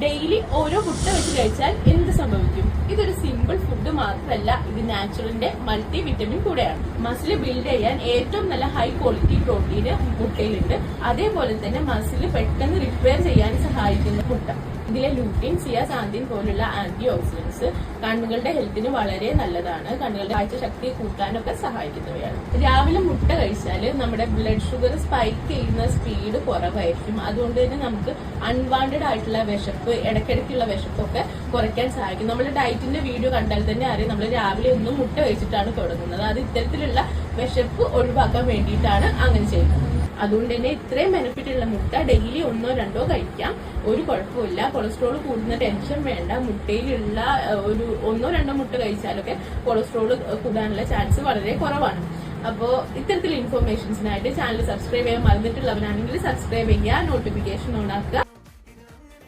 Daily ഓരോ മുട്ട വെച്ച് കഴിച്ചാൽ എന്ത് സംഭവിക്കും? ഇതൊരു സിമ്പിൾ ഫുഡ് മാത്രമല്ല, ഇത് നാച്ചുറലിന്റെ മൾട്ടി വിറ്റമിൻ കൂടെയാണ്. മസിൽ ബിൽഡ് ചെയ്യാൻ ഏറ്റവും നല്ല ഹൈ ക്വാളിറ്റി പ്രോട്ടീന് മുട്ടയിലുണ്ട്. അതേപോലെ തന്നെ മസിൽ പെട്ടെന്ന് റിപ്പയർ ചെയ്യാൻ സഹായിക്കുന്ന മുട്ട. ഇതിലെ ലൂട്ടിൻ, സിയാസാന്തിൻ പോലുള്ള ആന്റി ഓക്സിഡൻസ് കണ്ണുകളുടെ ഹെൽത്തിന് വളരെ നല്ലതാണ്. കണ്ണുകളുടെ കാഴ്ച ശക്തി കൂട്ടാനൊക്കെ സഹായിക്കുന്നവയാണ്. രാവിലെ മുട്ട കഴിച്ചാൽ നമ്മുടെ ബ്ലഡ് ഷുഗർ സ്പൈക്ക് ചെയ്യുന്ന സ്പീഡ് കുറവായിരിക്കും. അതുകൊണ്ട് തന്നെ നമുക്ക് അൺവാണ്ടഡ് ആയിട്ടുള്ള വിശപ്പ്, ഇടയ്ക്കിടയ്ക്കുള്ള വിശപ്പൊക്കെ കുറയ്ക്കാൻ സഹായിക്കും. നമ്മുടെ ഡയറ്റിന്റെ വീഡിയോ കണ്ടാൽ തന്നെ അറിയാം, നമ്മൾ രാവിലെ ഒന്നും മുട്ട കഴിച്ചിട്ടാണ് തുടങ്ങുന്നത്. അത് ഇത്തരത്തിലുള്ള വിശപ്പ് ഒഴിവാക്കാൻ വേണ്ടിയിട്ടാണ് അങ്ങനെ ചെയ്യുന്നത്. അതുകൊണ്ട് തന്നെ ഇത്രയും ബെനിഫിറ്റ് ഉള്ള മുട്ട ഡെയിലി 1 2 കഴിക്കാം, ഒരു കുഴപ്പമില്ല. കൊളസ്ട്രോൾ കൂടുന്ന ടെൻഷൻ വേണ്ട. മുട്ടയിലുള്ള ഒരു 1 2 മുട്ട കഴിച്ചാലൊക്കെ കൊളസ്ട്രോൾ കൂടാനുള്ള ചാൻസ് വളരെ കുറവാണ്. അപ്പോൾ ഇത്തരത്തിലുള്ള ഇൻഫോർമേഷൻസിനായിട്ട് ചാനൽ സബ്സ്ക്രൈബ് ചെയ്യാൻ മറന്നിട്ടുള്ളവരാണെങ്കിൽ സബ്സ്ക്രൈബ് ചെയ്യുക, നോട്ടിഫിക്കേഷൻ ഓൺ ആക്കുക.